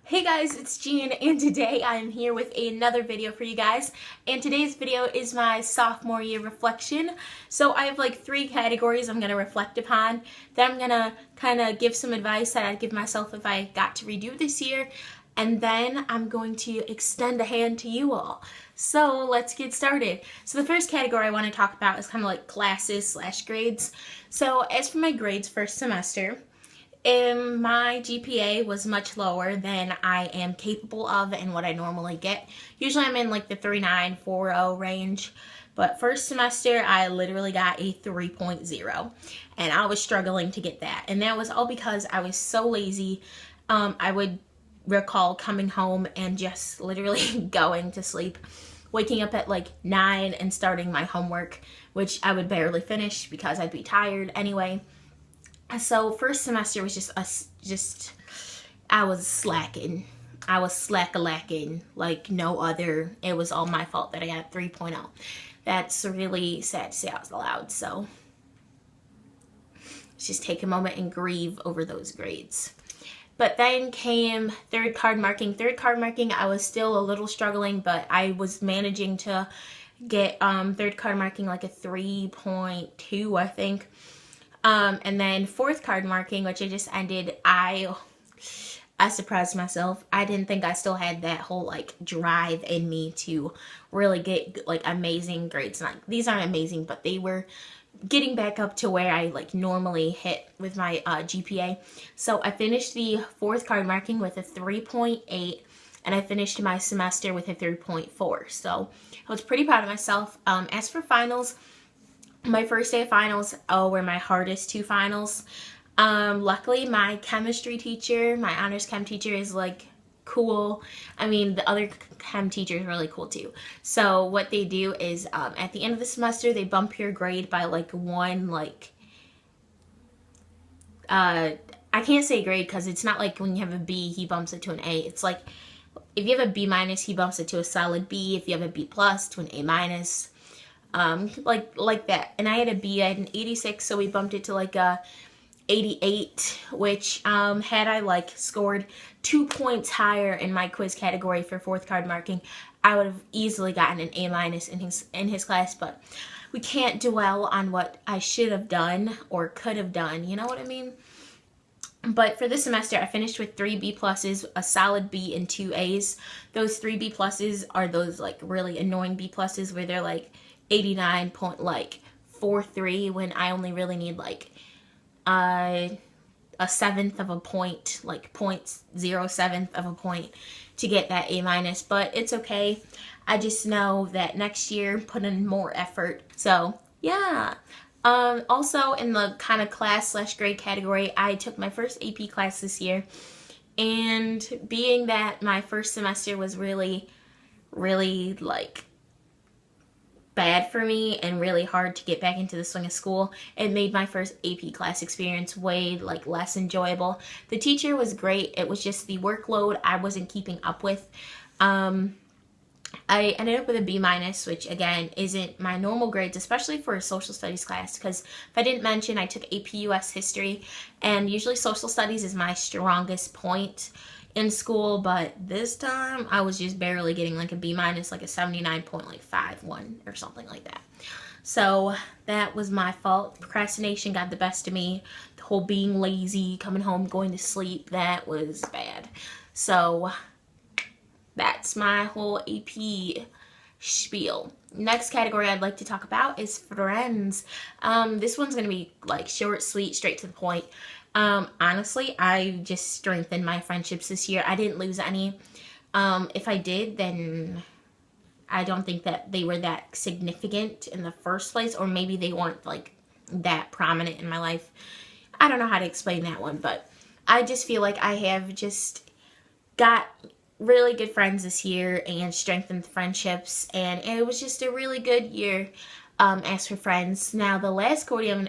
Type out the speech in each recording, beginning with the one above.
Hey guys, it's Jean, and today I am here with another video for you guys. And today's video is my sophomore year reflection. So I have like 3 categories I'm going to reflect upon. Then I'm going to kind of give some advice that I'd give myself if I got to redo this year. And then I'm going to extend a hand to you all. So let's get started. So the first category I want to talk about is kind of like classes / grades. So as for my grades first semester, my GPA was much lower than I am capable of and what I normally get. Usually I'm in like the 3.9, 4.0 range. But first semester, I literally got a 3.0. And I was struggling to get that. And that was all because I was so lazy. I would recall coming home and just literally going to sleep. Waking up at like 9 and starting my homework, which I would barely finish because I'd be tired anyway. So first semester was I was slacking. I was slack-a-lacking like no other. It was all my fault that I got 3.0. That's really sad to say out loud. So let's just take a moment and grieve over those grades. But then came third card marking. Third card marking, I was still a little struggling, but I was managing to get third card marking like a 3.2, I think. And then fourth card marking, which I just ended, I surprised myself. I didn't think I still had that whole like drive in me to really get like amazing grades. Not, these aren't amazing, but they were getting back up to where I like normally hit with my GPA. So I finished the fourth card marking with a 3.8, and I finished my semester with a 3.4. So I was pretty proud of myself. As for finals, my first day of finals were my hardest 2 finals. Luckily, my chemistry teacher, my honors chem teacher, is like cool. I mean, the other chem teacher is really cool too. So what they do is at the end of the semester, they bump your grade by like one, like, I can't say grade because it's not like when you have a B, he bumps it to an A. It's like if you have a B minus, he bumps it to a solid B. If you have a B plus, to an A minus. Like that. And I had a B, I had an 86, so we bumped it to like a 88, which had I like scored 2 points higher in my quiz category for fourth card marking, I would have easily gotten an A minus in his class. But we can't dwell on what I should have done or could have done, you know what I mean? But for this semester, I finished with 3 B pluses, a solid B, and 2 A's. Those 3 B pluses are those like really annoying B pluses where they're like 89.43 when I only really need like a 1/7 of a point, like 0.07 of a point to get that A minus. But it's okay. I just know that next year put in more effort. So yeah. Also in the kind of class / grade category, I took my first AP class this year, and being that my first semester was really like bad for me and really hard to get back into the swing of school, it made my first AP class experience way like less enjoyable. The teacher was great. It was just the workload I wasn't keeping up with. I ended up with a B minus, which again isn't my normal grades, especially for a social studies class, because if I didn't mention, I took AP US history, and usually social studies is my strongest point in school, but this time I was just barely getting like a B minus, like a 79.51 or something like that. So that was my fault. Procrastination got the best of me. The whole being lazy, coming home, going to sleep, that was bad. So that's my whole AP spiel. Next category I'd like to talk about is friends. This one's gonna be like short, sweet, straight to the point. Honestly, I just strengthened my friendships this year. I didn't lose any. If I did, then I don't think that they were that significant in the first place, or maybe they weren't like that prominent in my life. I don't know how to explain that one, but I just feel like I have just got really good friends this year and strengthened friendships, and it was just a really good year. As for friends, now the last category I'm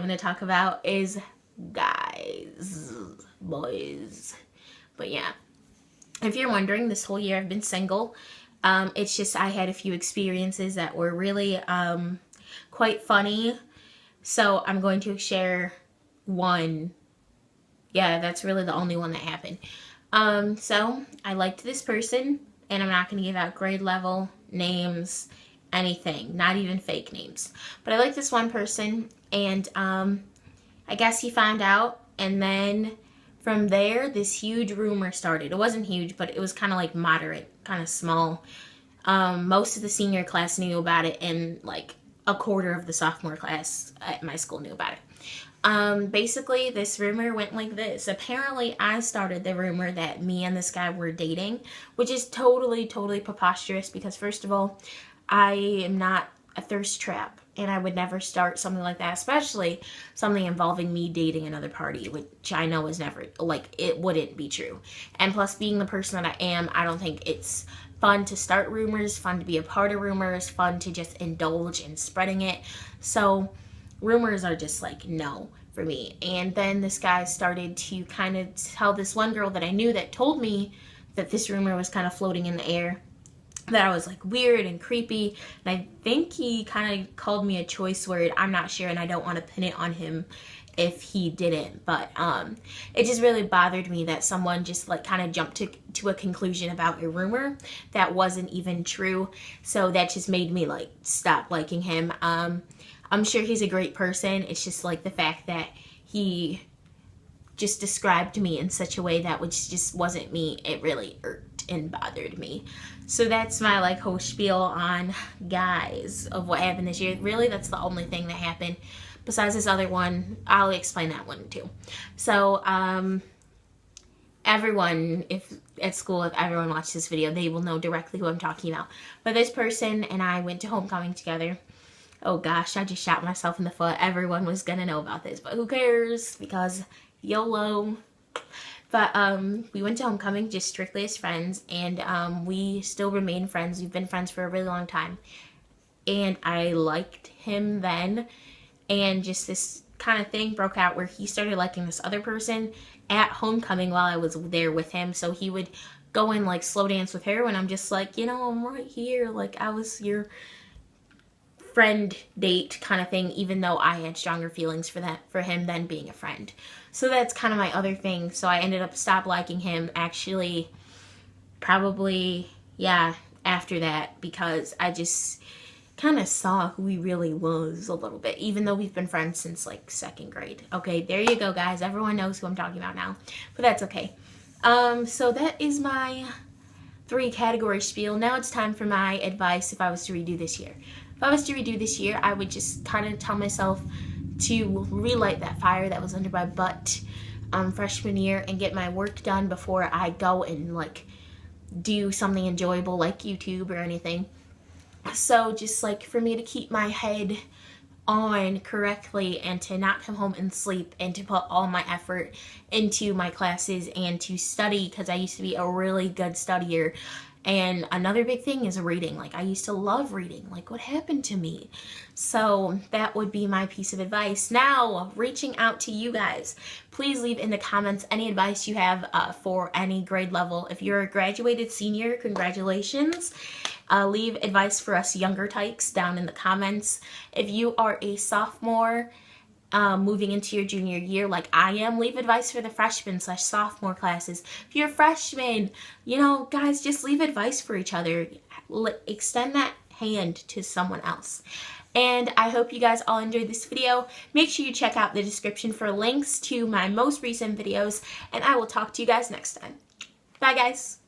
going to talk about is guys, boys. But yeah, if you're wondering, this whole year I've been single. It's just I had a few experiences that were really quite funny, so I'm going to share one yeah, that's really the only one that happened. So I liked this person, and I'm not going to give out grade level, names, anything, not even fake names. But I liked this one person, and I guess he found out, and then from there, this huge rumor started. It wasn't huge, but it was kind of like moderate, kind of small. Most of the senior class knew about it, and like a quarter of the sophomore class at my school knew about it. Basically, this rumor went like this. Apparently, I started the rumor that me and this guy were dating, which is totally preposterous because, first of all, I am not a thirst trap, and I would never start something like that, especially something involving me dating another party, which I know is never, like, it wouldn't be true. And plus, being the person that I am, I don't think it's fun to start rumors, fun to be a part of rumors, fun to just indulge in spreading it. So rumors are just like no for me. And then this guy started to kind of tell this one girl that I knew that told me that this rumor was kind of floating in the air, that I was like weird and creepy. And I think he kind of called me a choice word. I'm not sure, and I don't want to pin it on him if he didn't, but it just really bothered me that someone just like kind of jumped to a conclusion about a rumor that wasn't even true. So that just made me like stop liking him. I'm sure he's a great person. It's just like the fact that he just described me in such a way that which just wasn't me. It really irked and bothered me. So that's my like whole spiel on guys of what happened this year. Really, that's the only thing that happened. Besides this other one, I'll explain that one too. So, everyone, if at school, if everyone watched this video, they will know directly who I'm talking about. But this person and I went to homecoming together. Oh gosh, I just shot myself in the foot. Everyone was gonna know about this, but who cares? Because YOLO. But we went to homecoming just strictly as friends, and we still remain friends. We've been friends for a really long time. And I liked him then. And just this kind of thing broke out where he started liking this other person at homecoming while I was there with him. So he would go and like slow dance with her when I'm just like, you know, I'm right here. Like I was your friend date kind of thing, even though I had stronger feelings for him than being a friend. So that's kind of my other thing. So I ended up stop liking him actually probably, yeah, after that, because I just kind of saw who he really was a little bit, even though we've been friends since like 2nd grade. Okay, there you go, guys. Everyone knows who I'm talking about now, but that's okay. So that is my 3 category spiel. Now it's time for my advice if I was to redo this year. If I was to redo this year, I would just kind of tell myself to relight that fire that was under my butt freshman year and get my work done before I go and like do something enjoyable like YouTube or anything. So just like for me to keep my head on correctly and to not come home and sleep and to put all my effort into my classes and to study, because I used to be a really good studier. And another big thing is reading. Like I used to love reading. Like what happened to me? So that would be my piece of advice. Now, reaching out to you guys. Please leave in the comments any advice you have for any grade level. If you're a graduated senior, congratulations. Leave advice for us younger types down in the comments. If you are a sophomore moving into your junior year like I am, leave advice for the freshman/sophomore classes. If you're a freshman, you know, guys, just leave advice for each other. Extend that hand to someone else. And I hope you guys all enjoyed this video. Make sure you check out the description for links to my most recent videos, and I will talk to you guys next time. Bye, guys.